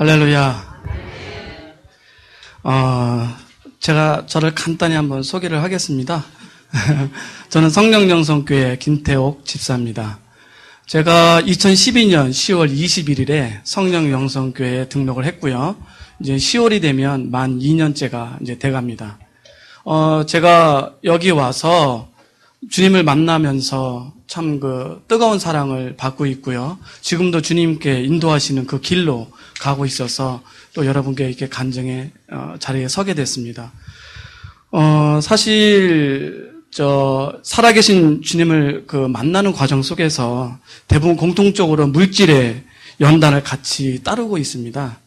할렐루야. 제가 저를 간단히 한번 소개를 하겠습니다. 저는 성령영성교회 김태옥 집사입니다. 제가 2012년 10월 21일에 성령영성교회에 등록을 했고요. 이제 10월이 되면 만 2년째가 이제 돼갑니다. 제가 여기 와서 주님을 만나면서 참 뜨거운 사랑을 받고 있고요. 지금도 주님께 인도하시는 그 길로 가고 있어서 또 여러분께 이렇게 간증의 자리에 서게 됐습니다. 사실 살아계신 주님을 만나는 과정 속에서 대부분 공통적으로 물질의 연단을 같이 따르고 있습니다.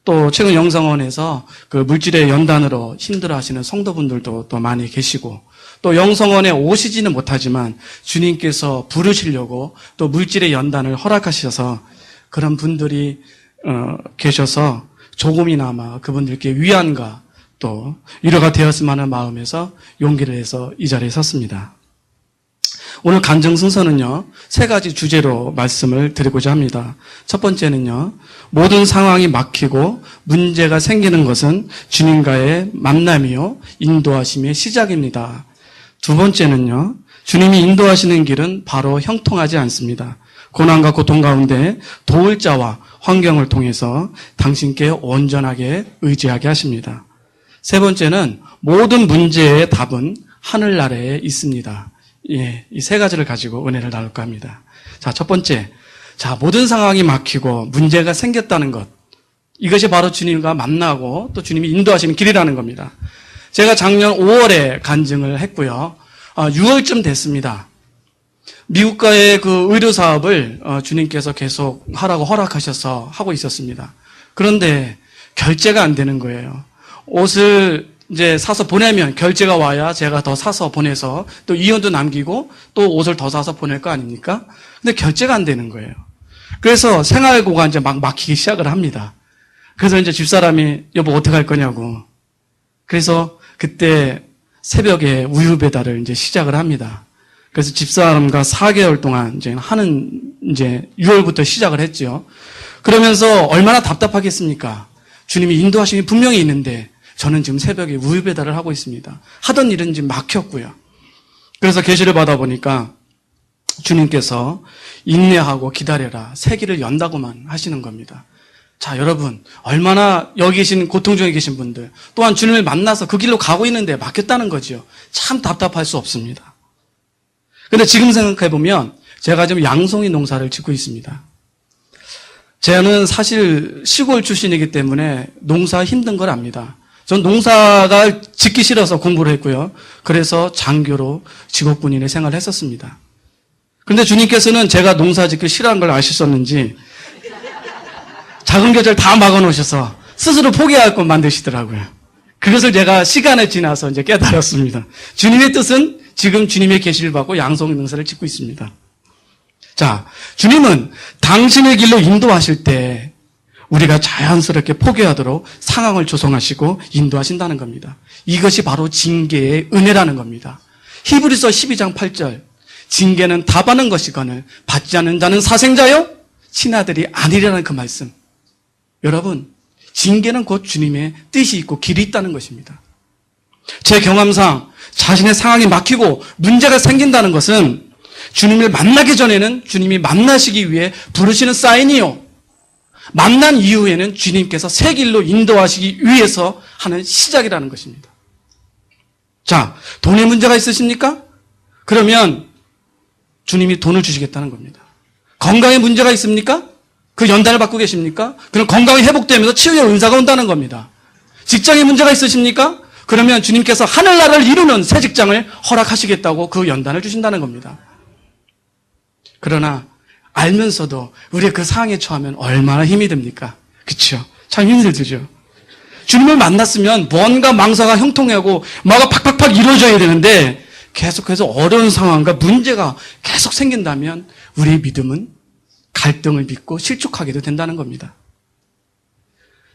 또 최근 영성원에서 물질의 연단으로 힘들어하시는 성도분들도 또 많이 계시고, 또 영성원에 오시지는 못하지만 주님께서 부르시려고 또 물질의 연단을 허락하셔서 그런 분들이 계셔서 조금이나마 그분들께 위안과 또 위로가 되었으면 하는 마음에서 용기를 내서 이 자리에 섰습니다. 오늘 간증 순서는요, 3가지 주제로 말씀을 드리고자 합니다. 첫 번째는요, 모든 상황이 막히고 문제가 생기는 것은 주님과의 만남이요, 인도하심의 시작입니다. 두 번째는요, 주님이 인도하시는 길은 바로 형통하지 않습니다. 고난과 고통 가운데 도울 자와 환경을 통해서 당신께 온전하게 의지하게 하십니다. 세 번째는 모든 문제의 답은 하늘 아래에 있습니다. 이 3가지를 가지고 은혜를 나눌까 합니다. 자, 첫 번째. 모든 상황이 막히고 문제가 생겼다는 것. 이것이 바로 주님과 만나고 또 주님이 인도하시는 길이라는 겁니다. 제가 작년 5월에 간증을 했고요. 6월쯤 됐습니다. 미국과의 의료 사업을 주님께서 계속 하라고 허락하셔서 하고 있었습니다. 그런데 결제가 안 되는 거예요. 옷을 이제 사서 보내면 결제가 와야 제가 더 사서 보내서 또 이윤도 남기고 또 옷을 더 사서 보낼 거 아닙니까? 근데 결제가 안 되는 거예요. 그래서 생활고가 이제 막 막히기 시작을 합니다. 그래서 이제 집사람이 여보 어떻게 할 거냐고. 그래서 그때 새벽에 우유 배달을 이제 시작을 합니다. 그래서 집사람과 4개월 동안 이제 6월부터 시작을 했죠. 그러면서 얼마나 답답하겠습니까? 주님이 인도하심이 분명히 있는데 저는 지금 새벽에 우유 배달을 하고 있습니다. 하던 일은 지금 막혔고요. 그래서 계시를 받아보니까 주님께서 인내하고 기다려라. 세기를 연다고만 하시는 겁니다. 자, 여러분, 얼마나 여기 계신 고통 중에 계신 분들, 또한 주님을 만나서 그 길로 가고 있는데 막혔다는 거죠. 참 답답할 수 없습니다. 근데 지금 생각해보면 제가 지금 양송이 농사를 짓고 있습니다. 저는 사실 시골 출신이기 때문에 농사 힘든 걸 압니다. 전 농사가 짓기 싫어서 공부를 했고요. 그래서 장교로 직업군인의 생활을 했었습니다. 그런데 주님께서는 제가 농사 짓기 싫어하는 걸 아셨었는지 작은 계절 다 막아놓으셔서 스스로 포기할 것 만드시더라고요. 그것을 제가 시간이 지나서 이제 깨달았습니다. 주님의 뜻은 지금 주님의 계시를 받고 양송 농사를 짓고 있습니다. 자, 주님은 당신의 길로 인도하실 때 우리가 자연스럽게 포기하도록 상황을 조성하시고 인도하신다는 겁니다. 이것이 바로 징계의 은혜라는 겁니다. 히브리서 12장 8절. 징계는 다 받는 것이거늘 받지 않는 자는 사생자요 친아들이 아니라는 그 말씀. 여러분, 징계는 곧 주님의 뜻이 있고 길이 있다는 것입니다. 제 경험상 자신의 상황이 막히고 문제가 생긴다는 것은 주님을 만나기 전에는 주님이 만나시기 위해 부르시는 사인이요, 만난 이후에는 주님께서 새 길로 인도하시기 위해서 하는 시작이라는 것입니다. 자, 돈에 문제가 있으십니까? 그러면 주님이 돈을 주시겠다는 겁니다. 건강에 문제가 있습니까? 그 연단을 받고 계십니까? 그럼 건강이 회복되면서 치유의 은사가 온다는 겁니다. 직장에 문제가 있으십니까? 그러면 주님께서 하늘나라를 이루는 새 직장을 허락하시겠다고 그 연단을 주신다는 겁니다. 그러나 알면서도 우리가 그 상황에 처하면 얼마나 힘이 듭니까? 그렇죠? 참 힘들죠. 주님을 만났으면 뭔가 망사가 형통하고 뭐가 팍팍팍 이루어져야 되는데 계속해서 어려운 상황과 문제가 계속 생긴다면 우리의 믿음은 갈등을 빚고 실족하게도 된다는 겁니다.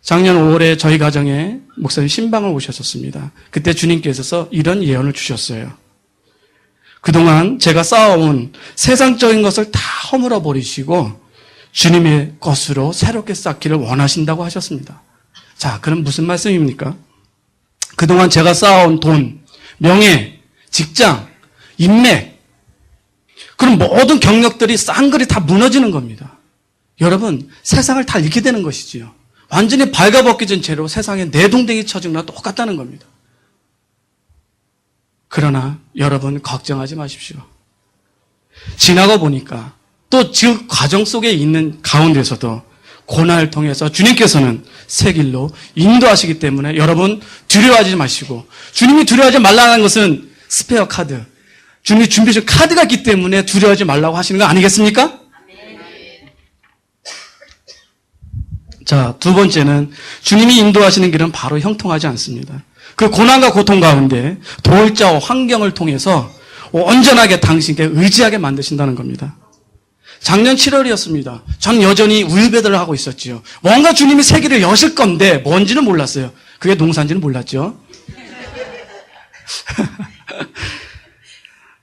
작년 5월에 저희 가정에 목사님 신방을 오셨었습니다. 그때 주님께서 이런 예언을 주셨어요. 그동안 제가 쌓아온 세상적인 것을 다 허물어 버리시고 주님의 것으로 새롭게 쌓기를 원하신다고 하셨습니다. 자, 그럼 무슨 말씀입니까? 그동안 제가 쌓아온 돈, 명예, 직장, 인맥, 그런 모든 경력들이 쌍그리 다 무너지는 겁니다. 여러분, 세상을 다 잃게 되는 것이지요. 완전히 발가벗겨진 채로 세상에 내동댕이 쳐진 거나 똑같다는 겁니다. 그러나 여러분 걱정하지 마십시오. 지나가 보니까 또 그 과정 속에 있는 가운데서도 고난을 통해서 주님께서는 새 길로 인도하시기 때문에 여러분 두려워하지 마시고, 주님이 두려워하지 말라는 것은 스페어 카드, 주님이 준비해 준 카드가 있기 때문에 두려워하지 말라고 하시는 거 아니겠습니까? 자, 두 번째는 주님이 인도하시는 길은 바로 형통하지 않습니다. 그 고난과 고통 가운데 돌자와 환경을 통해서 온전하게 당신께 의지하게 만드신다는 겁니다. 작년 7월이었습니다. 전 여전히 우유배달을 하고 있었지요. 뭔가 주님이 세계를 여실 건데 뭔지는 몰랐어요. 그게 농사인지는 몰랐죠.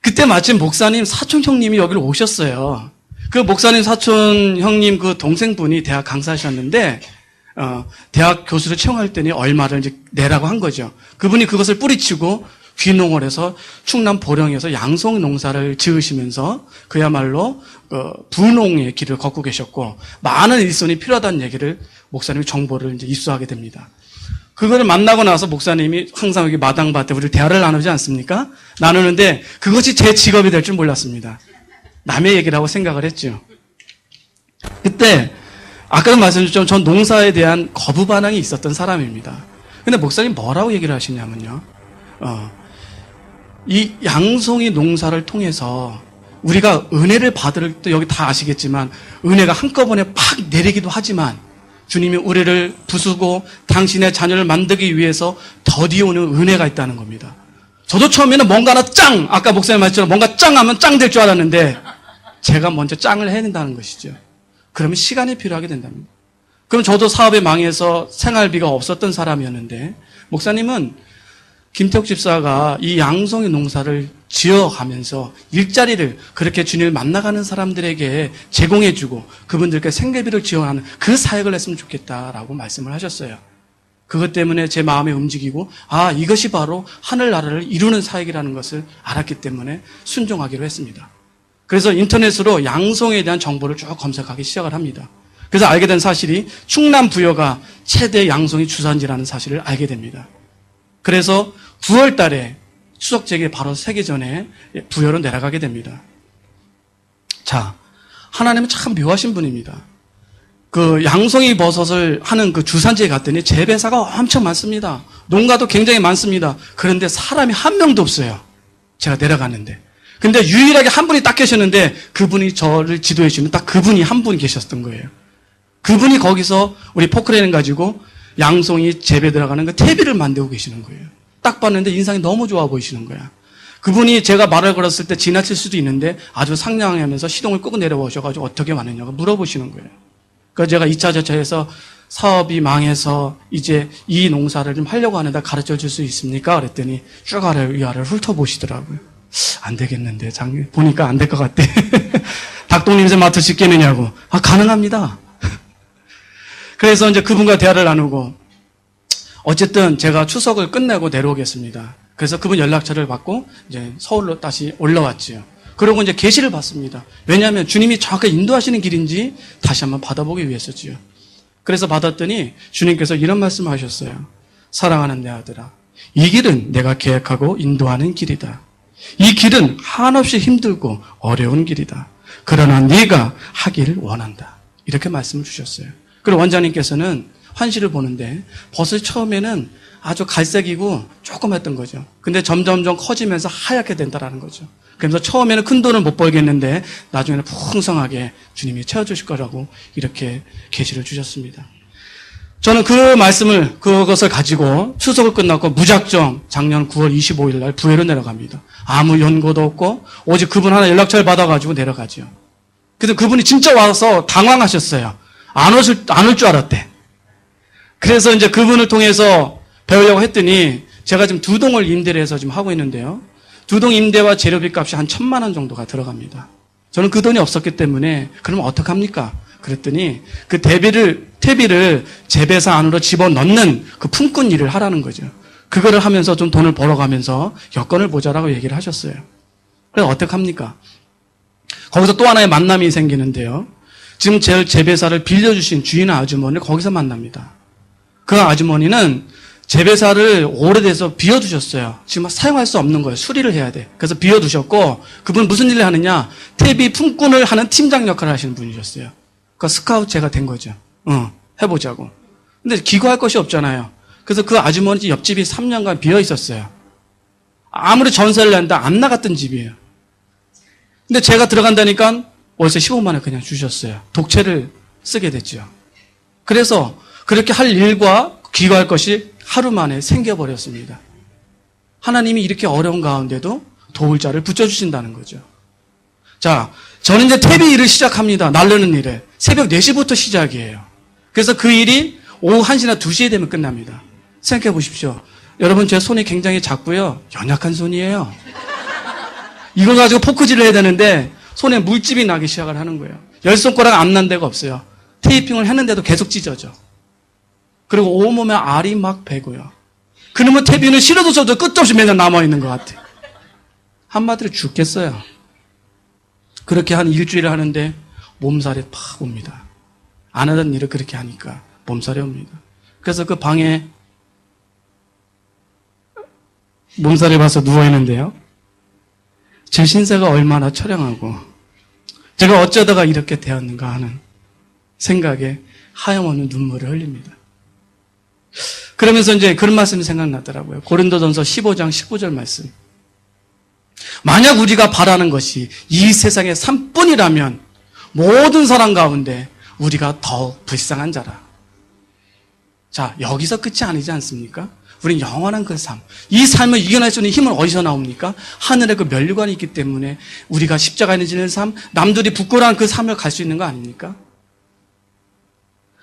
그때 마침 목사님 사촌 형님이 여기로 오셨어요. 그 목사님 사촌 형님 그 동생분이 대학 강사하셨는데 대학 교수를 채용할 때니 얼마를 이제 내라고 한 거죠. 그분이 그것을 뿌리치고 귀농을 해서 충남 보령에서 양송 농사를 지으시면서 그야말로 부농의 길을 걷고 계셨고, 많은 일손이 필요하다는 얘기를 목사님이 정보를 이제 입수하게 됩니다. 그거를 만나고 나서 목사님이 항상 여기 마당밭에 우리 대화를 나누지 않습니까? 나누는데 그것이 제 직업이 될 줄 몰랐습니다. 남의 얘기라고 생각을 했죠. 그때 아까도 말씀드렸지만 전 농사에 대한 거부 반응이 있었던 사람입니다. 근데 목사님 뭐라고 얘기를 하시냐면요. 이 양송이 농사를 통해서 우리가 은혜를 받을 때 여기 다 아시겠지만 은혜가 한꺼번에 팍 내리기도 하지만 주님이 우리를 부수고 당신의 자녀를 만들기 위해서 더디오는 은혜가 있다는 겁니다. 저도 처음에는 뭔가 하나 짱! 아까 목사님 말씀처럼 뭔가 짱 하면 짱 될 줄 알았는데 제가 먼저 짱을 해야 된다는 것이죠. 그러면 시간이 필요하게 된답니다. 그럼 저도 사업에 망해서 생활비가 없었던 사람이었는데 목사님은 김태욱 집사가 이 양송이 농사를 지어가면서 일자리를 그렇게 주님을 만나가는 사람들에게 제공해주고 그분들께 생계비를 지원하는 그 사역을 했으면 좋겠다라고 말씀을 하셨어요. 그것 때문에 제 마음에 움직이고 이것이 바로 하늘나라를 이루는 사역이라는 것을 알았기 때문에 순종하기로 했습니다. 그래서 인터넷으로 양송에 대한 정보를 쭉 검색하기 시작을 합니다. 그래서 알게 된 사실이 충남 부여가 최대 양송이 주산지라는 사실을 알게 됩니다. 그래서 9월 달에 추석 제기 바로 세기 전에 부여로 내려가게 됩니다. 자, 하나님은 참 묘하신 분입니다. 그 양송이 버섯을 하는 그 주산지에 갔더니 재배사가 엄청 많습니다. 농가도 굉장히 많습니다. 그런데 사람이 한 명도 없어요. 제가 내려갔는데. 근데 유일하게 한 분이 딱 계셨는데 그분이 저를 지도해 주는 딱 그분이 한 분 계셨던 거예요. 그분이 거기서 우리 포크레인 가지고 양송이 재배 들어가는 그 퇴비를 만들고 계시는 거예요. 딱 봤는데 인상이 너무 좋아 보이시는 거야. 그분이 제가 말을 걸었을 때 지나칠 수도 있는데 아주 상냥하면서 시동을 끄고 내려오셔가지고 어떻게 왔느냐고 물어보시는 거예요. 그래서 제가 2차 저차에서 사업이 망해서 이제 이 농사를 좀 하려고 하는데 가르쳐 줄 수 있습니까? 그랬더니 쭉 아래 위아래를 훑어보시더라고요. 안 되겠는데 보니까 안 될 것 같대. 닭똥 냄새 맡을 수 있겠느냐고. 가능합니다. 그래서 이제 그분과 대화를 나누고 어쨌든 제가 추석을 끝내고 내려오겠습니다. 그래서 그분 연락처를 받고 이제 서울로 다시 올라왔지요. 그러고 이제 계시를 받습니다. 왜냐하면 주님이 정확하게 인도하시는 길인지 다시 한번 받아보기 위해서지요. 그래서 받았더니 주님께서 이런 말씀을 하셨어요. 사랑하는 내 아들아, 이 길은 내가 계획하고 인도하는 길이다. 이 길은 한없이 힘들고 어려운 길이다. 그러나 네가 하기를 원한다. 이렇게 말씀을 주셨어요. 그리고 원장님께서는 환시를 보는데 버섯이 처음에는 아주 갈색이고 조그맣던 거죠. 근데 점점점 커지면서 하얗게 된다라는 거죠. 그래서 처음에는 큰 돈을 못 벌겠는데 나중에는 풍성하게 주님이 채워주실 거라고 이렇게 계시를 주셨습니다. 저는 그 말씀을 그것을 가지고 추석을 끝났고 무작정 작년 9월 25일 날 부회로 내려갑니다. 아무 연고도 없고 오직 그분 하나 연락처를 받아가지고 내려가죠. 그래서 그분이 진짜 와서 당황하셨어요. 안 올 줄 알았대. 그래서 이제 그분을 통해서 배우려고 했더니 제가 지금 2동을 임대를 해서 지금 하고 있는데요. 2동 임대와 재료비 값이 한 1,000만 원 정도가 들어갑니다. 저는 그 돈이 없었기 때문에 그러면 어떡합니까? 그랬더니 그 퇴비를 재배사 안으로 집어넣는 그 품꾼 일을 하라는 거죠. 그거를 하면서 좀 돈을 벌어가면서 여건을 보자라고 얘기를 하셨어요. 그래서 어떡합니까? 거기서 또 하나의 만남이 생기는데요. 지금 재배사를 빌려주신 주인 아주머니를 거기서 만납니다. 그 아주머니는 재배사를 오래돼서 비워두셨어요. 지금 사용할 수 없는 거예요. 수리를 해야 돼. 그래서 비워두셨고 그분 무슨 일을 하느냐? 퇴비 품꾼을 하는 팀장 역할을 하시는 분이셨어요. 그러니까 스카우트제가 된 거죠. 해보자고. 근데 기거할 것이 없잖아요. 그래서 그 아주머니 옆집이 3년간 비어 있었어요. 아무리 전세를 낸다 안 나갔던 집이에요. 근데 제가 들어간다니까 월세 15만 원 그냥 주셨어요. 독채를 쓰게 됐죠. 그래서 그렇게 할 일과 기거할 것이 하루 만에 생겨버렸습니다. 하나님이 이렇게 어려운 가운데도 도울 자를 붙여주신다는 거죠. 자, 저는 이제 퇴비 일을 시작합니다. 나르는 일을. 새벽 4시부터 시작이에요. 그래서 그 일이 오후 1시나 2시에 되면 끝납니다. 생각해 보십시오. 여러분 제 손이 굉장히 작고요. 연약한 손이에요. 이걸 가지고 포크질을 해야 되는데 손에 물집이 나기 시작을 하는 거예요. 10손가락 안 난 데가 없어요. 테이핑을 했는데도 계속 찢어져. 그리고 온몸에 알이 막 배고요. 그러면 퇴비는 실어도 써도 끝없이 매년 남아있는 것 같아요. 한마디로 죽겠어요. 그렇게 한 일주일을 하는데 몸살이 팍 옵니다. 안 하던 일을 그렇게 하니까 몸살이 옵니다. 그래서 그 방에 몸살이 와서 누워있는데요. 제 신세가 얼마나 처량하고 제가 어쩌다가 이렇게 되었는가 하는 생각에 하염없는 눈물을 흘립니다. 그러면서 이제 그런 말씀이 생각나더라고요. 고린도전서 15장 19절 말씀. 만약 우리가 바라는 것이 이 세상의 삶뿐이라면 모든 사람 가운데 우리가 더 불쌍한 자라. 자, 여기서 끝이 아니지 않습니까? 우린 영원한 그 삶. 이 삶을 이겨낼 수 있는 힘은 어디서 나옵니까? 하늘에 그 면류관이 있기 때문에 우리가 십자가에 지는 삶, 남들이 부끄러워하는 그 삶을 갈 수 있는 거 아닙니까?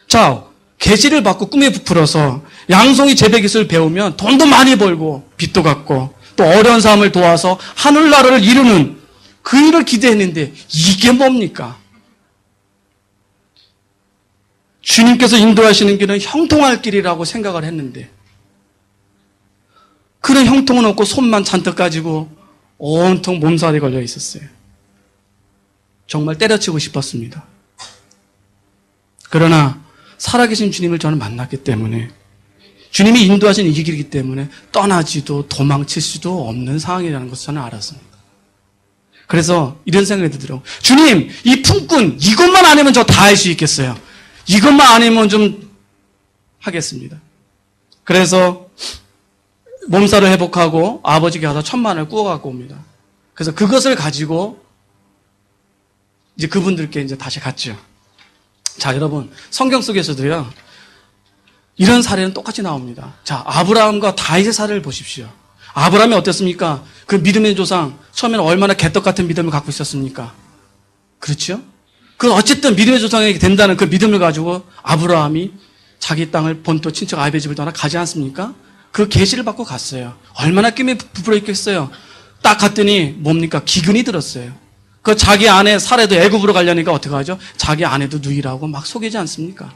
자, 계시를 받고 꿈에 부풀어서 양송이 재배 기술을 배우면 돈도 많이 벌고 빚도 갚고 또 어려운 사람을 도와서 하늘나라를 이루는 그 일을 기대했는데 이게 뭡니까? 주님께서 인도하시는 길은 형통할 길이라고 생각을 했는데 그런 형통은 없고 손만 잔뜩 가지고 온통 몸살이 걸려 있었어요. 정말 때려치고 싶었습니다. 그러나 살아계신 주님을 저는 만났기 때문에 주님이 인도하신 이 길이기 때문에 떠나지도 도망칠 수도 없는 상황이라는 것을 저는 알았습니다. 그래서 이런 생각이 들더라고요. 주님, 이 품꾼 이것만 아니면 저 다 할 수 있겠어요. 이것만 아니면 좀 하겠습니다. 그래서 몸살을 회복하고 아버지께 가서 1,000만 원을 구워갖고 옵니다. 그래서 그것을 가지고 이제 그분들께 이제 다시 갔죠. 자, 여러분, 성경 속에서도요, 이런 사례는 똑같이 나옵니다. 자, 아브라함과 다윗의 사례를 보십시오. 아브라함이 어땠습니까? 그 믿음의 조상, 처음에는 얼마나 개떡 같은 믿음을 갖고 있었습니까? 그렇죠? 그 어쨌든 믿음의 조상이 된다는 그 믿음을 가지고 아브라함이 자기 땅을 본토 친척 아비의 집을 떠나 가지 않습니까? 그 계시를 받고 갔어요. 얼마나 꿈에 부풀어 있겠어요. 딱 갔더니 뭡니까? 기근이 들었어요. 그 자기 아내 사례도 애굽으로 가려니까 어떻게 하죠? 자기 아내도 누이라고 막 속이지 않습니까?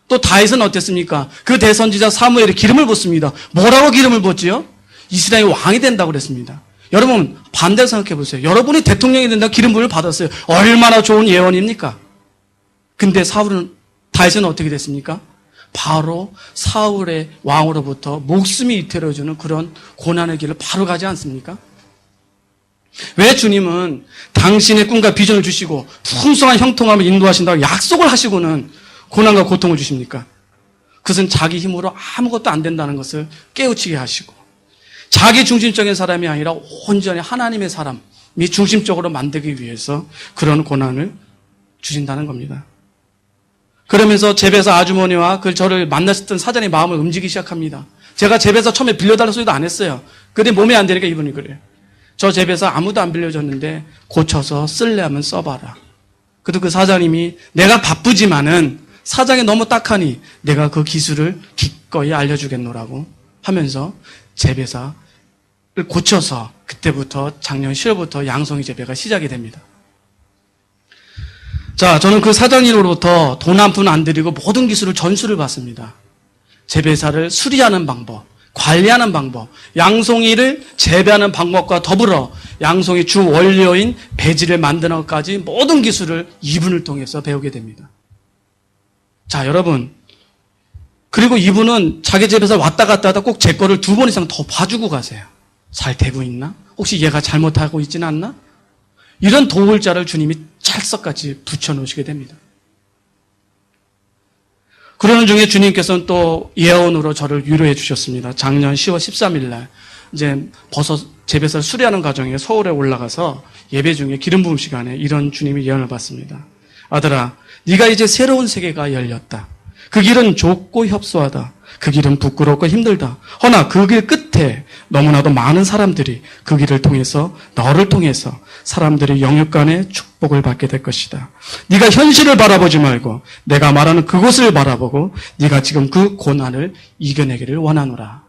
또 다윗은 어땠습니까? 그 대선지자 사무엘이 기름을 붓습니다. 뭐라고 기름을 붓지요? 이스라엘 왕이 된다고 그랬습니다. 여러분 반대로 생각해 보세요. 여러분이 대통령이 된다고 기름 부음을 받았어요. 얼마나 좋은 예언입니까? 근데 다윗은 어떻게 됐습니까? 바로 사울의 왕으로부터 목숨이 이태로워주는 그런 고난의 길을 바로 가지 않습니까? 왜 주님은 당신의 꿈과 비전을 주시고 풍성한 형통함을 인도하신다고 약속을 하시고는 고난과 고통을 주십니까? 그것은 자기 힘으로 아무것도 안 된다는 것을 깨우치게 하시고 자기 중심적인 사람이 아니라 온전히 하나님의 사람이 중심적으로 만들기 위해서 그런 고난을 주신다는 겁니다. 그러면서 재배사 아주머니와 저를 만났었던 사장의 마음을 움직이기 시작합니다. 제가 재배사 처음에 빌려달라는 소리도 안 했어요. 근데 몸에 안 되니까 이분이 그래요. 저 재배사 아무도 안 빌려줬는데 고쳐서 쓸래 하면 써봐라. 그래도 그 사장님이 내가 바쁘지만은 사장이 너무 딱하니 내가 그 기술을 기꺼이 알려주겠노라고 하면서 재배사를 고쳐서 그때부터 작년 10월부터 양송이 재배가 시작이 됩니다. 자, 저는 그 사장님으로부터 돈 한 푼 안 들이고 모든 기술을 전수를 받습니다. 재배사를 수리하는 방법, 관리하는 방법, 양송이를 재배하는 방법과 더불어 양송이 주 원료인 배지를 만드는 것까지 모든 기술을 이분을 통해서 배우게 됩니다. 자, 여러분. 그리고 이분은 자기 집에서 왔다 갔다 하다 꼭 제 거를 2번 이상 더 봐주고 가세요. 잘 되고 있나? 혹시 얘가 잘못하고 있지는 않나? 이런 도울 자를 주님이 찰석같이 붙여놓으시게 됩니다. 그러는 중에 주님께서는 또 예언으로 저를 위로해 주셨습니다. 작년 10월 13일 날 이제 버섯 재배사를 수리하는 과정에 서울에 올라가서 예배 중에 기름 부음 시간에 이런 주님이 예언을 받습니다. 아들아, 네가 이제 새로운 세계가 열렸다. 그 길은 좁고 협소하다. 그 길은 부끄럽고 힘들다. 허나 그 길 끝에 너무나도 많은 사람들이 그 길을 통해서 너를 통해서 사람들이 영육간의 축복을 받게 될 것이다. 네가 현실을 바라보지 말고 내가 말하는 그곳을 바라보고 네가 지금 그 고난을 이겨내기를 원하노라.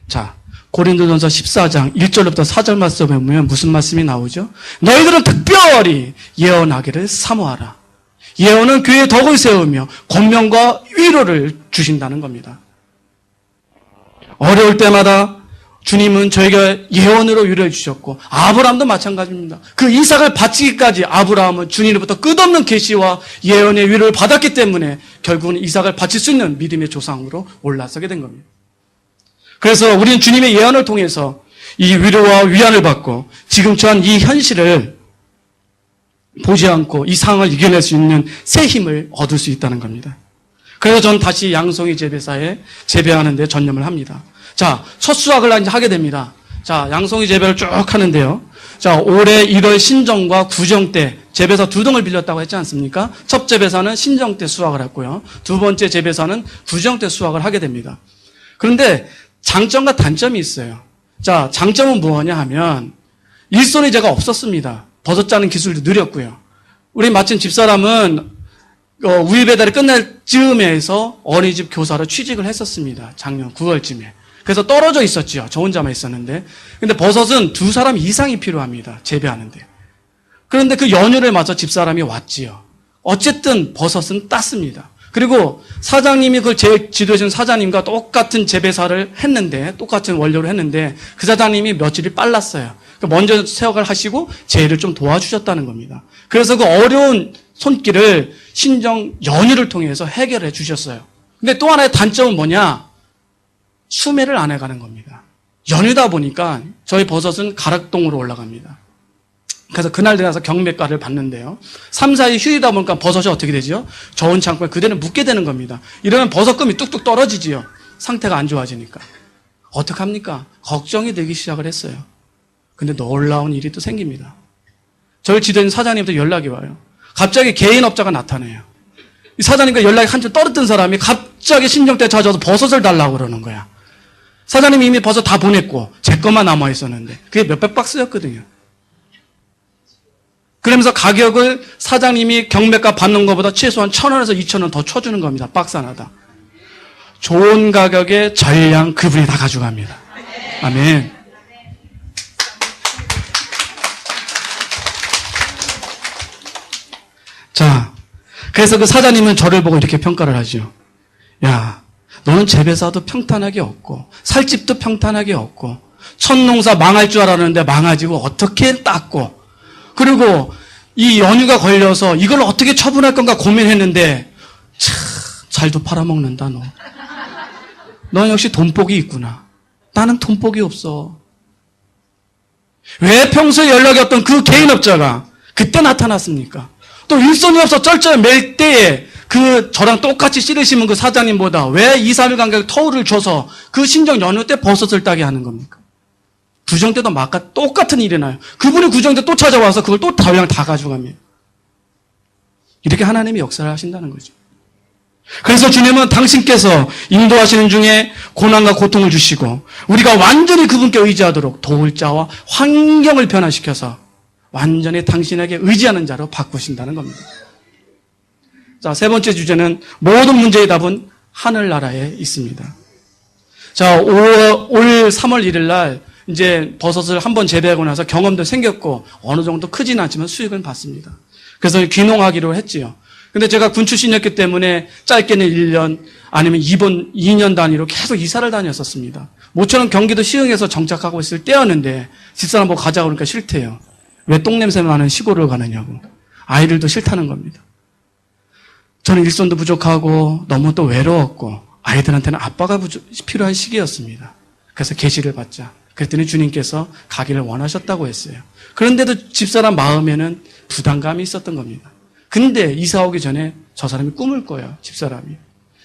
자, 고린도전서 14장 1절부터 4절 말씀에 보면 무슨 말씀이 나오죠? 너희들은 특별히 예언하기를 사모하라. 예언은 교회의 덕을 세우며 권면과 위로를 주신다는 겁니다. 어려울 때마다 주님은 저에게 예언으로 위로해 주셨고 아브라함도 마찬가지입니다. 그 이삭을 바치기까지 아브라함은 주님으로부터 끝없는 계시와 예언의 위로를 받았기 때문에 결국은 이삭을 바칠 수 있는 믿음의 조상으로 올라서게 된 겁니다. 그래서 우리는 주님의 예언을 통해서 이 위로와 위안을 받고 지금 처한 이 현실을 보지 않고 이 상황을 이겨낼 수 있는 새 힘을 얻을 수 있다는 겁니다. 그래서 저는 다시 양송이 재배사에 재배하는 데 전념을 합니다. 자, 첫 수확을 이제 하게 됩니다. 자, 양송이 재배를 쭉 하는데요. 자, 올해 1월 신정 구정 때 재배사 2등을 빌렸다고 했지 않습니까? 첫 재배사는 신정 때 수확을 했고요. 두 번째 재배사는 구정 때 수확을 하게 됩니다. 그런데 장점과 단점이 있어요. 자, 장점은 뭐냐 하면 일손이 제가 없었습니다. 버섯 짜는 기술도 느렸고요. 우리 마침 집사람은 우유 배달이 끝날 즈음에서 어린이집 교사로 취직을 했었습니다. 작년 9월쯤에. 그래서 떨어져 있었죠. 저 혼자만 있었는데. 근데 버섯은 2사람 이상이 필요합니다. 재배하는데. 그런데 그 연휴를 맞춰 집사람이 왔지요. 어쨌든 버섯은 땄습니다. 그리고 사장님이 그걸 지도해준 사장님과 똑같은 재배사를 했는데, 똑같은 원료를 했는데, 그 사장님이 며칠이 빨랐어요. 먼저 세역을 하시고 제 일을 좀 도와주셨다는 겁니다. 그래서 그 어려운 손길을 신정 연휴를 통해서 해결해 주셨어요. 근데 또 하나의 단점은 뭐냐? 수매를 안 해가는 겁니다. 연휴다 보니까 저희 버섯은 가락동으로 올라갑니다. 그래서 그날 들어가서 경매가를 받는데요. 3, 4일 휴일이다 보니까 버섯이 어떻게 되죠? 저온 창고에 그대로 묵게 되는 겁니다. 이러면 버섯금이 뚝뚝 떨어지지요. 상태가 안 좋아지니까. 어떡합니까? 걱정이 되기 시작을 했어요. 근데 놀라운 일이 또 생깁니다. 저희 지도인 사장님도 연락이 와요. 갑자기 개인업자가 나타나요. 이 사장님과 연락이 한참 떨어뜨린 사람이 갑자기 신정 때 찾아와서 버섯을 달라고 그러는 거야. 사장님이 이미 버섯 다 보냈고 제 것만 남아있었는데 그게 몇백 박스였거든요. 그러면서 가격을 사장님이 경매가 받는 것보다 최소한 1,000원에서 2,000원 더 쳐주는 겁니다. 박스 하나다. 좋은 가격에 전량 그분이 다 가져갑니다. 아멘. 자, 그래서 그 사장님은 저를 보고 이렇게 평가를 하죠. 야, 너는 재배사도 평탄하게 없고 살집도 평탄하게 없고 첫 농사 망할 줄 알았는데 망가지고 어떻게 땄고 그리고 이 연휴가 걸려서 이걸 어떻게 처분할 건가 고민했는데 참 잘도 팔아먹는다 너. 넌 역시 돈복이 있구나. 나는 돈복이 없어. 왜 평소에 연락이 없던 그 개인업자가 그때 나타났습니까? 또 일손이 없어 쩔쩔 맬 때에 그 저랑 똑같이 씨를 심은 그 사장님보다 왜 2, 3일 간격에 터울을 줘서 그 신정 연휴 때 버섯을 따게 하는 겁니까? 구정 때도 똑같은 일이 나요. 그분이 구정 때 또 찾아와서 그걸 또 그냥 다 가져갑니다. 이렇게 하나님이 역사를 하신다는 거죠. 그래서 주님은 당신께서 인도하시는 중에 고난과 고통을 주시고 우리가 완전히 그분께 의지하도록 도울 자와 환경을 변화시켜서 완전히 당신에게 의지하는 자로 바꾸신다는 겁니다. 자, 세 번째 주제는 모든 문제의 답은 하늘나라에 있습니다. 자, 올 3월 1일 날 이제 버섯을 한번 재배하고 나서 경험도 생겼고 어느 정도 크진 않지만 수익은 받습니다. 그래서 귀농하기로 했지요. 근데 제가 군 출신이었기 때문에 짧게는 1년 아니면 2년 단위로 계속 이사를 다녔었습니다. 모처럼 경기도 시흥에서 정착하고 있을 때였는데 집사람 보고 가자고 그러니까 싫대요. 왜 똥냄새 나는 시골을 가느냐고. 아이들도 싫다는 겁니다. 저는 일손도 부족하고 너무 또 외로웠고 아이들한테는 아빠가 필요한 시기였습니다. 그래서 계시를 받자. 그랬더니 주님께서 가기를 원하셨다고 했어요. 그런데도 집사람 마음에는 부담감이 있었던 겁니다. 근데 이사 오기 전에 저 사람이 꿈을 꿔요. 집사람이.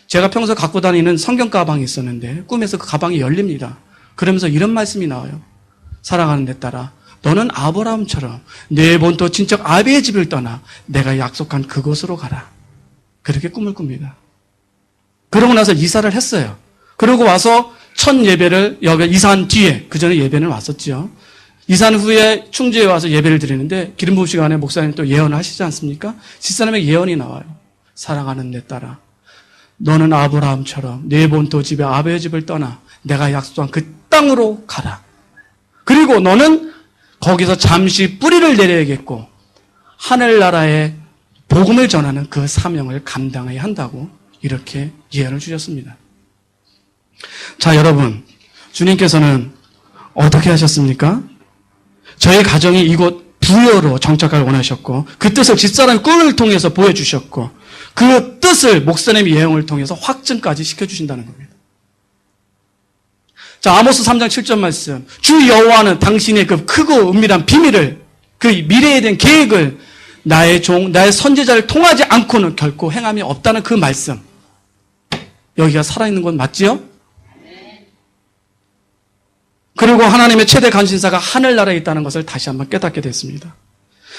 제가 평소 갖고 다니는 성경 가방이 있었는데 꿈에서 그 가방이 열립니다. 그러면서 이런 말씀이 나와요. 사랑하는 내 딸아, 너는 아브라함처럼 내 본토 친척 아비의 집을 떠나 내가 약속한 그곳으로 가라. 그렇게 꿈을 꿉니다. 그러고 나서 이사를 했어요. 그러고 와서 첫 예배를 여기 이사한 뒤에, 그 전에 예배는 왔었죠. 이사한 후에 충주에 와서 예배를 드리는데 기름 부음 시간에 목사님 또 예언을 하시지 않습니까? 집사람의 예언이 나와요. 사랑하는 내 딸아, 너는 아브라함처럼 내 본토 집에 아버의 집을 떠나 내가 약속한 그 땅으로 가라. 그리고 너는 거기서 잠시 뿌리를 내려야겠고 하늘나라에 복음을 전하는 그 사명을 감당해야 한다고 이렇게 예언을 주셨습니다. 자, 여러분, 주님께서는 어떻게 하셨습니까? 저희 가정이 이곳 부여로 정착하길 원하셨고 그 뜻을 집사람의 꿈을 통해서 보여주셨고 그 뜻을 목사님의 예언을 통해서 확증까지 시켜주신다는 겁니다. 자, 아모스 3장 7절 말씀. 주 여호와는 당신의 그 크고 은밀한 비밀을, 그 미래에 대한 계획을 나의 종, 나의 선지자를 통하지 않고는 결코 행함이 없다는 그 말씀. 여기가 살아있는 건 맞지요? 그리고 하나님의 최대 관심사가 하늘나라에 있다는 것을 다시 한번 깨닫게 됐습니다.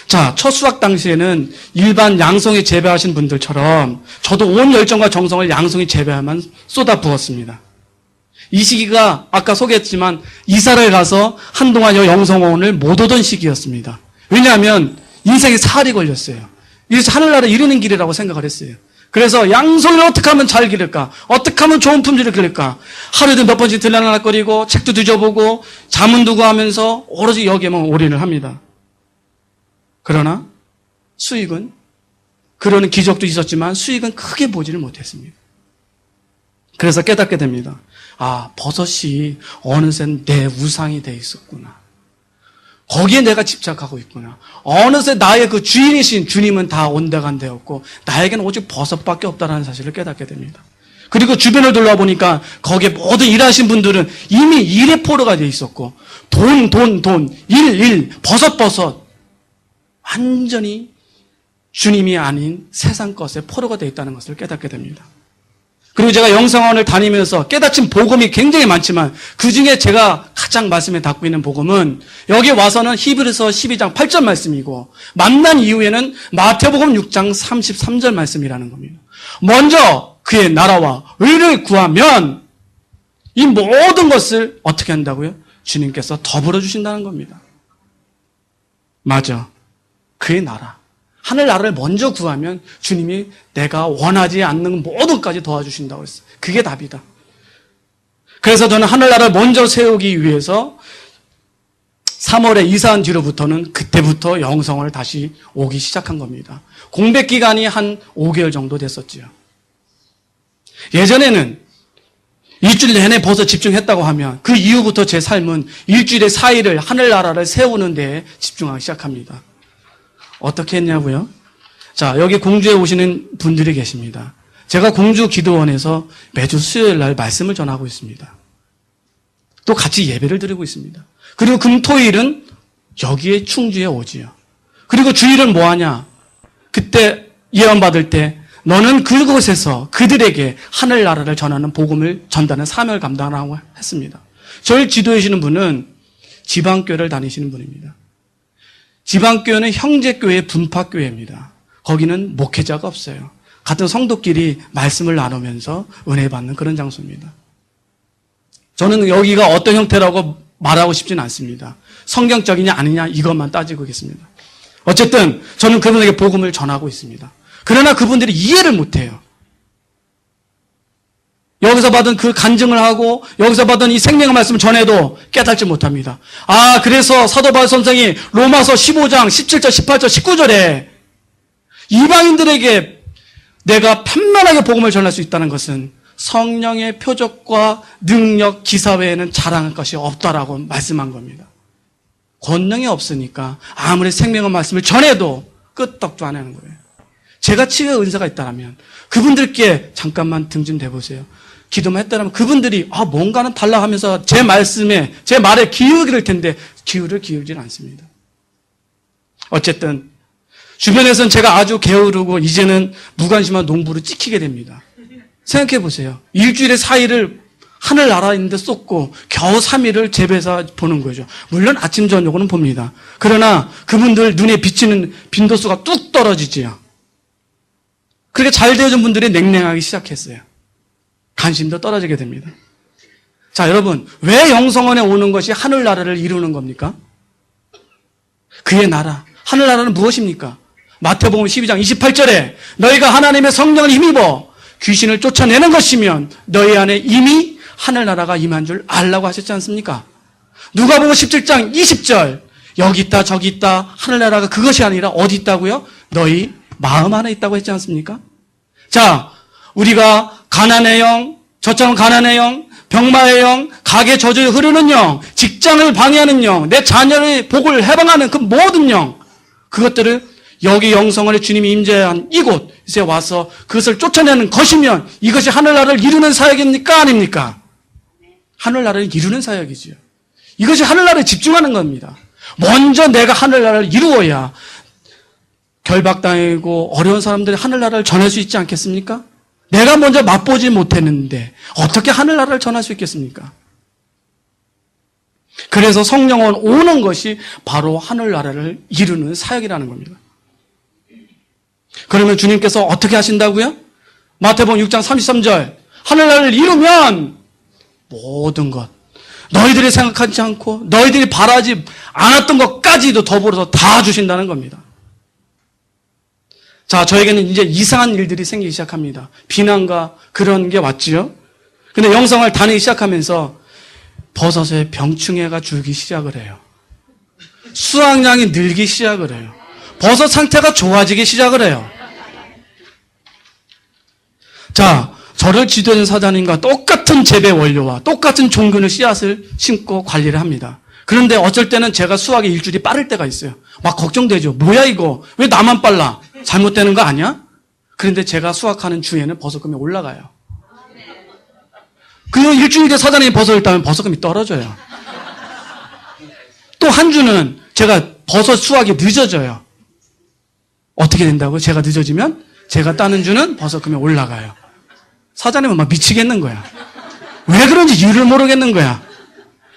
자, 첫 수확 당시에는 일반 양송이 재배하신 분들처럼 저도 온 열정과 정성을 양송이 재배에만 쏟아 부었습니다. 이 시기가 아까 소개했지만 이사를 가서 한동안 영성원을 못 오던 시기였습니다. 왜냐하면 인생에 살이 걸렸어요. 이래서 하늘나라에 이르는 길이라고 생각을 했어요. 그래서 양송이를 어떻게 하면 잘 기를까? 어떻게 하면 좋은 품질을 기를까? 하루에도 몇 번씩 들락날락거리고 책도 뒤져보고 잠은 두고 하면서 오로지 여기에만 올인을 합니다. 그러나 수익은, 그러는 기적도 있었지만 수익은 크게 보지를 못했습니다. 그래서 깨닫게 됩니다. 아, 버섯이 어느새 내 우상이 돼 있었구나. 거기에 내가 집착하고 있구나. 어느새 나의 그 주인이신 주님은 다 온데간데였고 나에게는 오직 버섯밖에 없다는 사실을 깨닫게 됩니다. 그리고 주변을 둘러보니까 거기에 모든 일하신 분들은 이미 일의 포로가 돼 있었고 돈, 일, 버섯 완전히 주님이 아닌 세상 것에 포로가 돼 있다는 것을 깨닫게 됩니다. 그리고 제가 영성원을 다니면서 깨닫진 복음이 굉장히 많지만 그중에 제가 가장 말씀에 닿고 있는 복음은 여기 와서는 히브리서 12장 8절 말씀이고 만난 이후에는 마태복음 6장 33절 말씀이라는 겁니다. 먼저 그의 나라와 의를 구하면 이 모든 것을 어떻게 한다고요? 주님께서 더불어 주신다는 겁니다. 맞아. 그의 나라. 하늘나라를 먼저 구하면 주님이 내가 원하지 않는 모든까지 도와주신다고 했어요. 그게 답이다. 그래서 저는 하늘나라를 먼저 세우기 위해서 3월에 이사한 뒤로부터는 그때부터 영성을 다시 오기 시작한 겁니다. 공백 기간이 한 5개월 정도 됐었지요. 예전에는 일주일 내내 벌써 집중했다고 하면 그 이후부터 제 삶은 일주일에 4일을 하늘나라를 세우는 데에 집중하기 시작합니다. 어떻게 했냐고요? 자, 여기 공주에 오시는 분들이 계십니다. 제가 공주 기도원에서 매주 수요일 날 말씀을 전하고 있습니다. 또 같이 예배를 드리고 있습니다. 그리고 금토일은 여기에 충주에 오지요. 그리고 주일은 뭐 하냐? 그때 예언받을 때 너는 그곳에서 그들에게 하늘나라를 전하는 복음을 전하는 사명을 감당하라고 했습니다. 저를 지도해 주시는 분은 지방교회를 다니시는 분입니다. 지방교회는 형제교회 분파교회입니다. 거기는 목회자가 없어요. 같은 성도끼리 말씀을 나누면서 은혜 받는 그런 장소입니다. 저는 여기가 어떤 형태라고 말하고 싶지는 않습니다. 성경적이냐 아니냐 이것만 따지고 있습니다. 어쨌든 저는 그분에게 복음을 전하고 있습니다. 그러나 그분들이 이해를 못해요. 여기서 받은 그 간증을 하고 여기서 받은 이 생명의 말씀을 전해도 깨닫지 못합니다. 아, 그래서 사도 바울 선생이 로마서 15장 17절 18절 19절에 이방인들에게 내가 편만하게 복음을 전할 수 있다는 것은 성령의 표적과 능력, 기사 외에는 자랑할 것이 없다라고 말씀한 겁니다. 권능이 없으니까 아무리 생명의 말씀을 전해도 끄떡도 안 하는 거예요. 제가 치유의 은사가 있다면 그분들께 잠깐만 등 좀 대보세요. 기도만 했다면 그분들이 뭔가는 달라 하면서 제 말에 기울일 텐데 기울이질 않습니다. 어쨌든 주변에서는 제가 아주 게으르고 이제는 무관심한 농부로 찍히게 됩니다. 생각해 보세요. 일주일에 4일을 하늘나라에 있는데 쏟고 겨우 3일을 재배사 보는 거죠. 물론 아침 저녁으로는 봅니다. 그러나 그분들 눈에 비치는 빈도수가 뚝 떨어지지요. 그렇게 잘 되어준 분들이 냉랭하기 시작했어요. 관심도 떨어지게 됩니다. 자, 여러분, 왜 영성원에 오는 것이 하늘나라를 이루는 겁니까? 그의 나라, 하늘나라는 무엇입니까? 마태복음 12장 28절에 너희가 하나님의 성령을 힘입어 귀신을 쫓아내는 것이면 너희 안에 이미 하늘나라가 임한 줄 알라고 하셨지 않습니까? 누가복음 17장 20절 여기 있다 저기 있다 하늘나라가 그것이 아니라 어디 있다고요? 너희 마음 안에 있다고 했지 않습니까? 자, 우리가 가난의 영, 저처럼 가난의 영, 병마의 영, 가게 저주에 흐르는 영, 직장을 방해하는 영, 내 자녀의 복을 해방하는 그 모든 영, 그것들을 여기 영성원의 주님이 임재한 이곳에 와서 그것을 쫓아내는 것이면 이것이 하늘나라를 이루는 사역입니까? 아닙니까? 하늘나라를 이루는 사역이지요. 이것이 하늘나라에 집중하는 겁니다. 먼저 내가 하늘나라를 이루어야 결박당하고 어려운 사람들이 하늘나라를 전할 수 있지 않겠습니까? 내가 먼저 맛보지 못했는데 어떻게 하늘나라를 전할 수 있겠습니까? 그래서 성령은 오는 것이 바로 하늘나라를 이루는 사역이라는 겁니다. 그러면 주님께서 어떻게 하신다고요? 마태복음 6장 33절 하늘나라를 이루면 모든 것 너희들이 생각하지 않고 너희들이 바라지 않았던 것까지도 더불어서 다 주신다는 겁니다. 자, 저에게는 이제 이상한 일들이 생기기 시작합니다. 비난과 그런 게 왔지요. 근데 영성을 다니기 시작하면서 버섯에 병충해가 줄기 시작을 해요. 수확량이 늘기 시작을 해요. 버섯 상태가 좋아지기 시작을 해요. 자, 저를 지도하는 사장님과 똑같은 재배 원료와 똑같은 종균의 씨앗을 심고 관리를 합니다. 그런데 어쩔 때는 제가 수확이 일주일이 빠를 때가 있어요. 막 걱정되죠. 뭐야 이거? 왜 나만 빨라? 잘못되는 거 아니야? 그런데 제가 수확하는 주에는 버섯금이 올라가요. 그 일주일 뒤에 사장님이 버섯을 따면 버섯금이 떨어져요. 또 한 주는 제가 버섯 수확이 늦어져요. 어떻게 된다고요? 제가 늦어지면 제가 따는 주는 버섯금이 올라가요. 사장님은 막 미치겠는 거야. 왜 그런지 이유를 모르겠는 거야.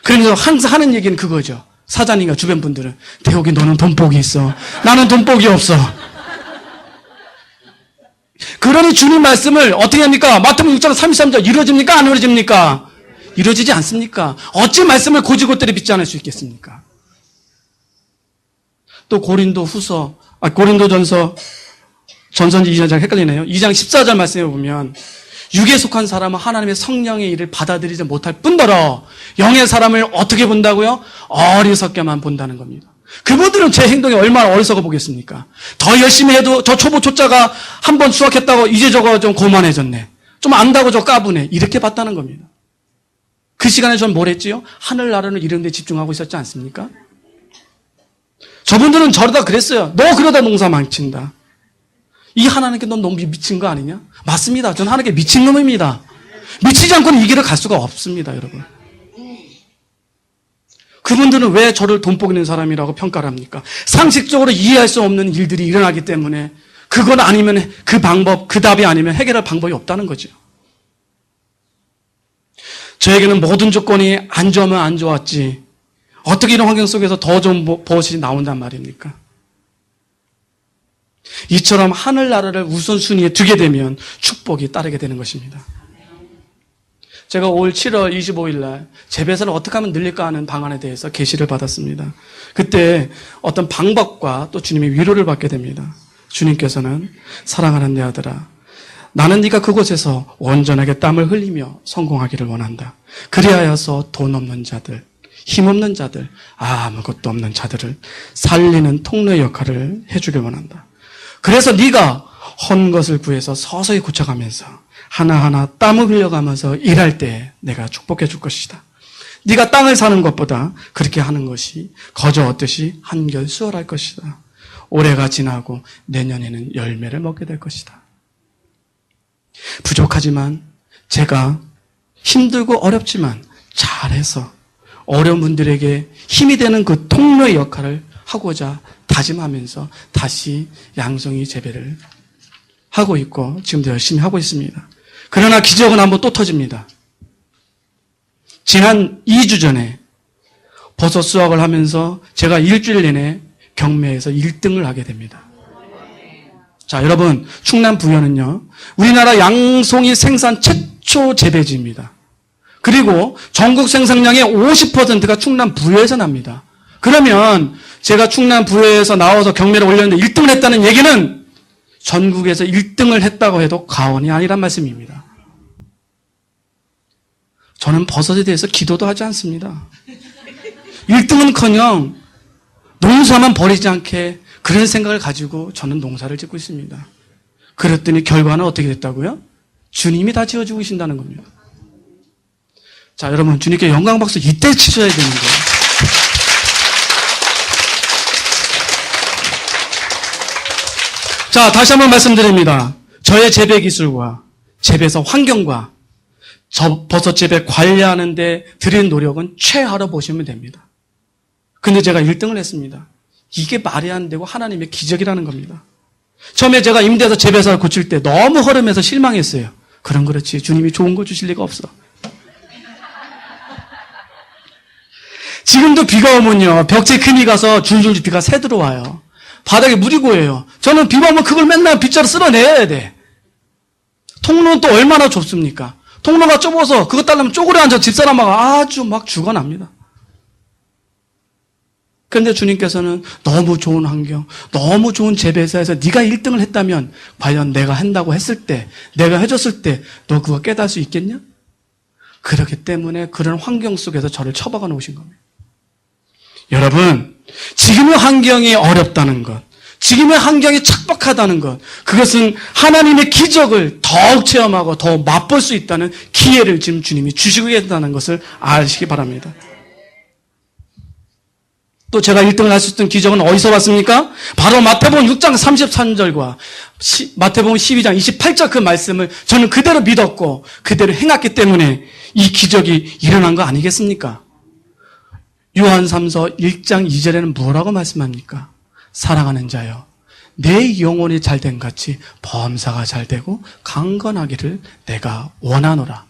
그러면서 항상 하는 얘기는 그거죠. 사장님과 주변 분들은 대옥이 너는 돈복이 있어. 나는 돈복이 없어. 그러니 주님 말씀을 어떻게 합니까? 마태복음 6장 33절 이루어집니까? 안 이루어집니까? 이루어지지 않습니까? 어찌 말씀을 고지고대로 믿지 않을 수 있겠습니까? 또 고린도전서 전선지 2장 헷갈리네요. 2장 14절 말씀에 보면 육에 속한 사람은 하나님의 성령의 일을 받아들이지 못할 뿐더러 영의 사람을 어떻게 본다고요? 어리석게만 본다는 겁니다. 그분들은 제 행동이 얼마나 어리석어 보겠습니까? 더 열심히 해도 저 초보 초짜가 한 번 수학했다고 이제 저거 좀 고만해졌네. 좀 안다고 저 까부네. 이렇게 봤다는 겁니다. 그 시간에 전 뭘 했지요? 하늘나라를 이루는 데 집중하고 있었지 않습니까? 저분들은 저러다 그랬어요. 너 그러다 농사 망친다. 이 하나님께 넌 너무 미친 거 아니냐? 맞습니다. 저는 하나님께 미친 놈입니다. 미치지 않고는 이 길을 갈 수가 없습니다, 여러분. 그분들은 왜 저를 돈복 있는 사람이라고 평가를 합니까? 상식적으로 이해할 수 없는 일들이 일어나기 때문에 그건 아니면 그 방법, 그 답이 아니면 해결할 방법이 없다는 거죠. 저에게는 모든 조건이 안 좋으면 안 좋았지. 어떻게 이런 환경 속에서 더 좋은 버릇이 나온단 말입니까? 이처럼 하늘나라를 우선순위에 두게 되면 축복이 따르게 되는 것입니다. 제가 올 7월 25일 날 재배사를 어떻게 하면 늘릴까 하는 방안에 대해서 계시를 받았습니다. 그때 어떤 방법과 또 주님의 위로를 받게 됩니다. 주님께서는 사랑하는 내 아들아, 나는 네가 그곳에서 온전하게 땀을 흘리며 성공하기를 원한다. 그리하여서 돈 없는 자들, 힘없는 자들, 아무것도 없는 자들을 살리는 통로의 역할을 해주길 원한다. 그래서 네가 헌 것을 구해서 서서히 고쳐가면서 하나하나 땀을 흘려가면서 일할 때 내가 축복해 줄 것이다. 네가 땅을 사는 것보다 그렇게 하는 것이 거저 얻듯이 한결 수월할 것이다. 올해가 지나고 내년에는 열매를 먹게 될 것이다. 부족하지만 제가 힘들고 어렵지만 잘해서 어려운 분들에게 힘이 되는 그 통로의 역할을 하고자 다짐하면서 다시 양송이 재배를 하고 있고 지금도 열심히 하고 있습니다. 그러나 기적은 한번 또 터집니다. 지난 2주 전에 버섯 수확을 하면서 제가 일주일 내내 경매에서 1등을 하게 됩니다. 자, 여러분, 충남 부여는요, 우리나라 양송이 생산 최초 재배지입니다. 그리고 전국 생산량의 50%가 충남 부여에서 납니다. 그러면 제가 충남 부여에서 나와서 경매를 올렸는데 1등을 했다는 얘기는 전국에서 1등을 했다고 해도 과언이 아니란 말씀입니다. 저는 버섯에 대해서 기도도 하지 않습니다. 1등은커녕 농사만 버리지 않게 그런 생각을 가지고 저는 농사를 짓고 있습니다. 그랬더니 결과는 어떻게 됐다고요? 주님이 다 지어주고 계신다는 겁니다. 자, 여러분, 주님께 영광 박수 이때 치셔야 되는 거예요. 자, 다시 한번 말씀드립니다. 저의 재배 기술과 재배서 환경과 버섯 재배 관리하는 데 들인 노력은 최하로 보시면 됩니다. 근데 제가 1등을 했습니다. 이게 말이 안 되고 하나님의 기적이라는 겁니다. 처음에 제가 임대해서 재배사를 고칠 때 너무 허름해서 실망했어요. 그럼 그렇지. 주님이 좋은 거 주실 리가 없어. 지금도 비가 오면요, 벽체 금이 가서 줄줄 비가 새 들어와요. 바닥에 물이 고여요. 저는 비가 오면 그걸 맨날 빗자루 쓸어내야 돼. 통로는 또 얼마나 좁습니까? 통로가 좁아서 그것 따르면 쪼그려 앉아 집사람하고 아주 막 죽어납니다. 그런데 주님께서는 너무 좋은 환경, 너무 좋은 재배사에서 네가 1등을 했다면 과연 내가 한다고 했을 때, 내가 해줬을 때 너 그거 깨달을 수 있겠냐? 그렇기 때문에 그런 환경 속에서 저를 처박아 놓으신 겁니다. 여러분, 지금의 환경이 어렵다는 것, 지금의 환경이 척박하다는 것, 그것은 하나님의 기적을 더욱 체험하고 더 맛볼 수 있다는 기회를 지금 주님이 주시고 계신다는 것을 아시기 바랍니다. 또 제가 1등을 할 수 있던 기적은 어디서 왔습니까? 바로 마태복음 6장 33절과 마태복음 12장 28절 그 말씀을 저는 그대로 믿었고 그대로 행했기 때문에 이 기적이 일어난 거 아니겠습니까? 요한삼서 1장 2절에는 뭐라고 말씀합니까? 사랑하는 자여, 내 영혼이 잘된 같이 범사가 잘되고 강건하기를 내가 원하노라.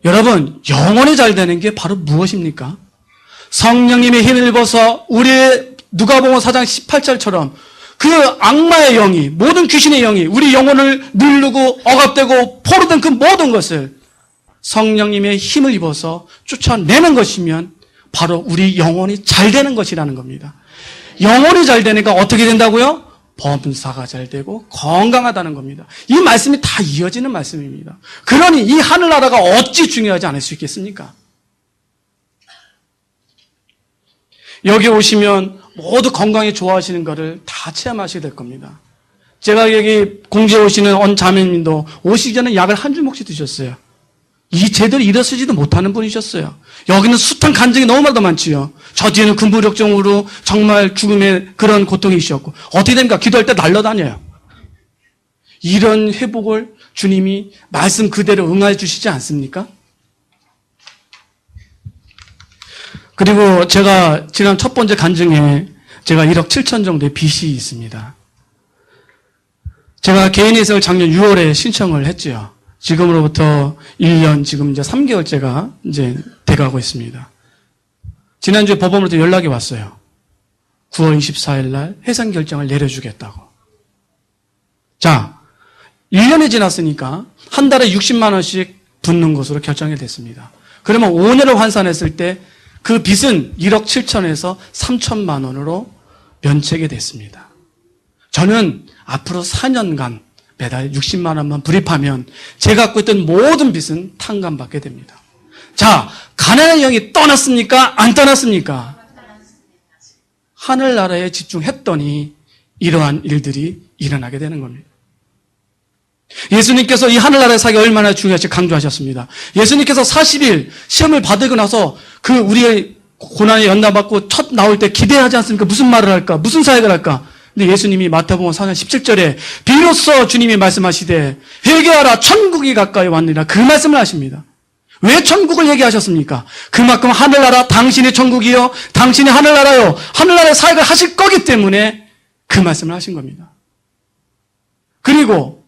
여러분, 영혼이 잘되는 게 바로 무엇입니까? 성령님의 힘을 입어서 우리의 누가복음 4장 18절처럼 그 악마의 영이, 모든 귀신의 영이 우리 영혼을 누르고 억압되고 포로된 그 모든 것을 성령님의 힘을 입어서 쫓아내는 것이면 바로 우리 영혼이 잘 되는 것이라는 겁니다. 영혼이 잘 되니까 어떻게 된다고요? 범사가 잘 되고 건강하다는 겁니다. 이 말씀이 다 이어지는 말씀입니다. 그러니 이 하늘나라가 어찌 중요하지 않을 수 있겠습니까? 여기 오시면 모두 건강에 좋아하시는 것을 다 체험하시게 될 겁니다. 제가 여기 공지에 오시는 언 자매님도 오시기 전에 약을 한 주먹씩 드셨어요. 이 제대로 일어서지도 못하는 분이셨어요. 여기는 숱한 간증이 너무나도 많지요. 저 뒤에는 근부력증으로 정말 죽음의 그런 고통이 있었고 어떻게 됩니까? 기도할 때 날아다녀요. 이런 회복을 주님이 말씀 그대로 응해 주시지 않습니까? 그리고 제가 지난 첫 번째 간증에 제가 1억 7천 정도의 빚이 있습니다. 제가 개인회생을 작년 6월에 신청을 했지요. 지금으로부터 1년, 지금 이제 3개월째가 이제 돼가고 있습니다. 지난주에 법원으로부터 연락이 왔어요. 9월 24일 날 해산 결정을 내려주겠다고. 자, 1년이 지났으니까 한 달에 60만 원씩 붓는 것으로 결정이 됐습니다. 그러면 5년을 환산했을 때 그 빚은 1억 7천에서 3천만 원으로 면책이 됐습니다. 저는 앞으로 4년간 매달 60만 원만 불입하면 제가 갖고 있던 모든 빚은 탕감받게 됩니다. 자, 가난의 영이 떠났습니까? 안 떠났습니까? 하늘나라에 집중했더니 이러한 일들이 일어나게 되는 겁니다. 예수님께서 이 하늘나라의 사역이 얼마나 중요할지 강조하셨습니다. 예수님께서 40일 시험을 받고 나서 그 우리의 고난에 연단받고 첫 나올 때 기대하지 않습니까? 무슨 말을 할까? 무슨 사역을 할까? 근데 예수님이 마태복음 4장 17절에 비로소 주님이 말씀하시되 회개하라 천국이 가까이 왔느니라 그 말씀을 하십니다. 왜 천국을 얘기하셨습니까? 그만큼 하늘나라 당신의 천국이요 당신의 하늘나라요 하늘나라의 사역을 하실 거기 때문에 그 말씀을 하신 겁니다. 그리고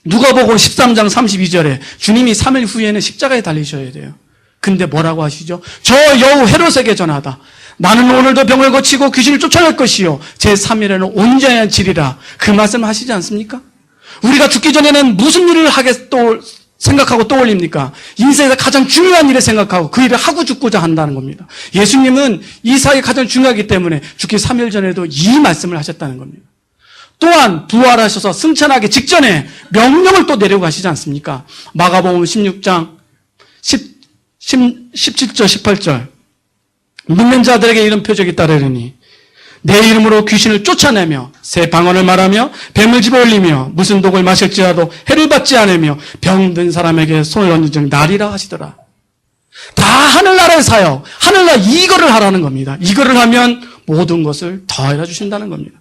누가복음 13장 32절에 주님이 3일 후에는 십자가에 달리셔야 돼요. 근데 뭐라고 하시죠? 저 여우 헤롯에게 전하다. 나는 오늘도 병을 고치고 귀신을 쫓아낼 것이요 제3일에는 온전한 지리라. 그 말씀을 하시지 않습니까? 우리가 죽기 전에는 무슨 일을 하게 또 생각하고 떠올립니까? 인생에서 가장 중요한 일을 생각하고 그 일을 하고 죽고자 한다는 겁니다. 예수님은 이 사역이 가장 중요하기 때문에 죽기 3일 전에도 이 말씀을 하셨다는 겁니다. 또한 부활하셔서 승천하기 직전에 명령을 또 내려고 하시지 않습니까? 마가복음 16장 17절 18절 믿는 자들에게 이런 표적이 따르리니 내 이름으로 귀신을 쫓아내며 새 방언을 말하며 뱀을 집어올리며 무슨 독을 마실지라도 해를 받지 않으며 병든 사람에게 손을 얹는 즉 나리라 하시더라. 다 하늘나라의 사역, 하늘나라 이거를 하라는 겁니다. 이거를 하면 모든 것을 더해라 주신다는 겁니다.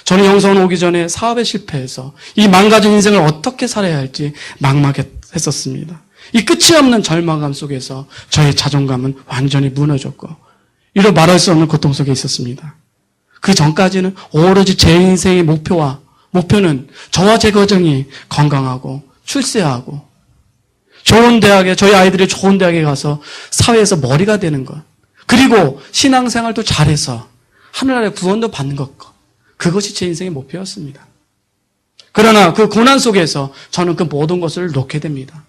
저는 영성원 오기 전에 사업에 실패해서 이 망가진 인생을 어떻게 살아야 할지 막막했었습니다. 이 끝이 없는 절망감 속에서 저의 자존감은 완전히 무너졌고 이루 말할 수 없는 고통 속에 있었습니다. 그 전까지는 오로지 제 인생의 목표는 저와 제 가정이 건강하고 출세하고 좋은 대학에 저희 아이들이 좋은 대학에 가서 사회에서 머리가 되는 것 그리고 신앙생활도 잘해서 하늘나라의 구원도 받는 것 그것이 제 인생의 목표였습니다. 그러나 그 고난 속에서 저는 그 모든 것을 놓게 됩니다.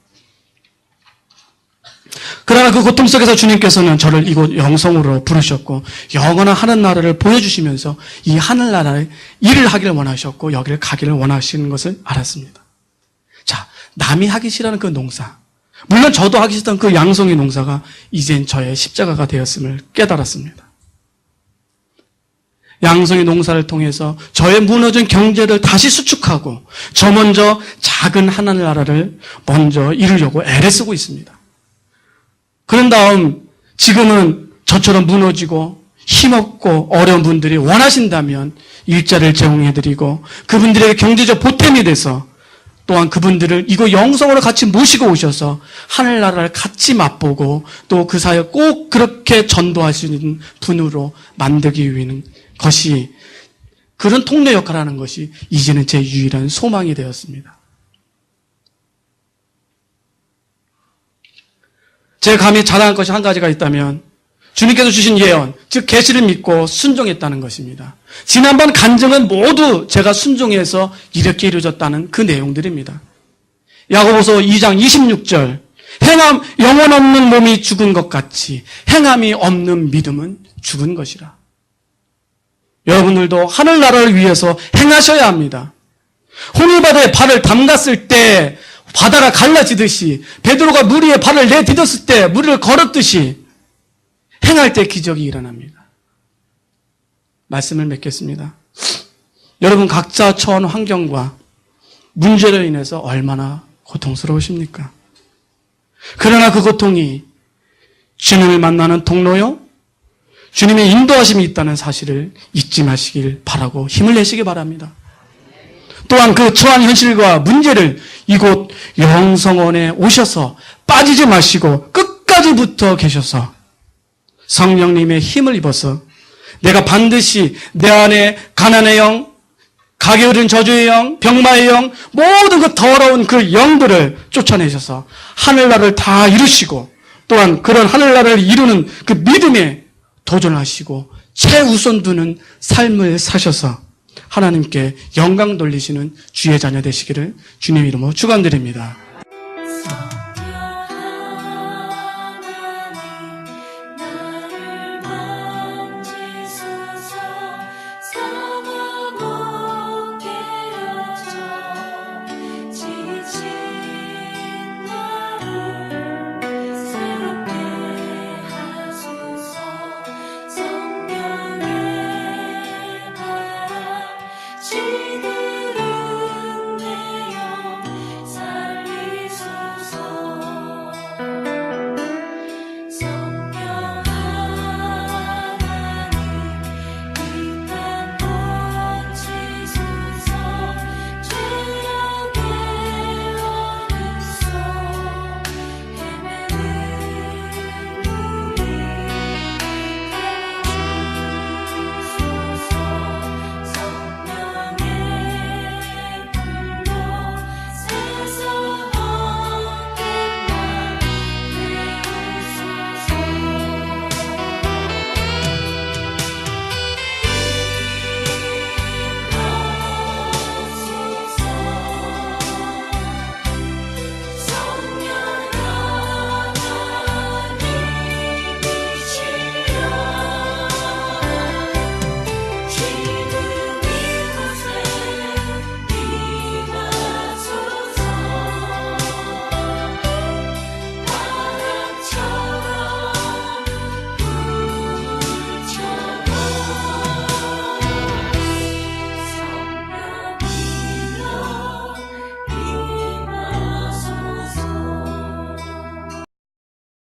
그러나 그 고통 속에서 주님께서는 저를 이곳 영성으로 부르셨고 영원한 하늘나라를 보여주시면서 이 하늘나라의 일을 하기를 원하셨고 여기를 가기를 원하시는 것을 알았습니다. 자, 남이 하기 싫어하는 그 농사 물론 저도 하기 싫던 그 양송이 농사가 이젠 저의 십자가가 되었음을 깨달았습니다. 양송이 농사를 통해서 저의 무너진 경제를 다시 수축하고 저 먼저 작은 하늘나라를 먼저 이루려고 애를 쓰고 있습니다. 그런 다음 지금은 저처럼 무너지고 힘없고 어려운 분들이 원하신다면 일자리를 제공해드리고 그분들에게 경제적 보탬이 돼서 또한 그분들을 이곳 영성으로 같이 모시고 오셔서 하늘나라를 같이 맛보고 또 그 사역 꼭 그렇게 전도할 수 있는 분으로 만들기 위한 것이 그런 통로 역할을 하는 것이 이제는 제 유일한 소망이 되었습니다. 제가 감히 자랑할 것이 한 가지가 있다면 주님께서 주신 예언, 즉 계시를 믿고 순종했다는 것입니다. 지난번 간증은 모두 제가 순종해서 이렇게 이루어졌다는 그 내용들입니다. 야고보서 2장 26절 행함 영혼 없는 몸이 죽은 것 같이 행함이 없는 믿음은 죽은 것이라. 여러분들도 하늘나라를 위해서 행하셔야 합니다. 홍해바다에 발을 담갔을 때 바다가 갈라지듯이 베드로가 물 위에 발을 내디뎠을 때 물을 걸었듯이 행할 때 기적이 일어납니다. 말씀을 맺겠습니다. 여러분 각자 처한 환경과 문제로 인해서 얼마나 고통스러우십니까? 그러나 그 고통이 주님을 만나는 통로요 주님의 인도하심이 있다는 사실을 잊지 마시길 바라고 힘을 내시기 바랍니다. 또한 그 처한 현실과 문제를 이곳 영성원에 오셔서 빠지지 마시고 끝까지 붙어 계셔서 성령님의 힘을 입어서 내가 반드시 내 안에 가난의 영, 가게 흐른 저주의 영, 병마의 영, 모든 그 더러운 그 영들을 쫓아내셔서 하늘나라를 다 이루시고 또한 그런 하늘나라를 이루는 그 믿음에 도전하시고 최우선 두는 삶을 사셔서 하나님께 영광 돌리시는 주의 자녀 되시기를 주님 이름으로 축원드립니다. 주님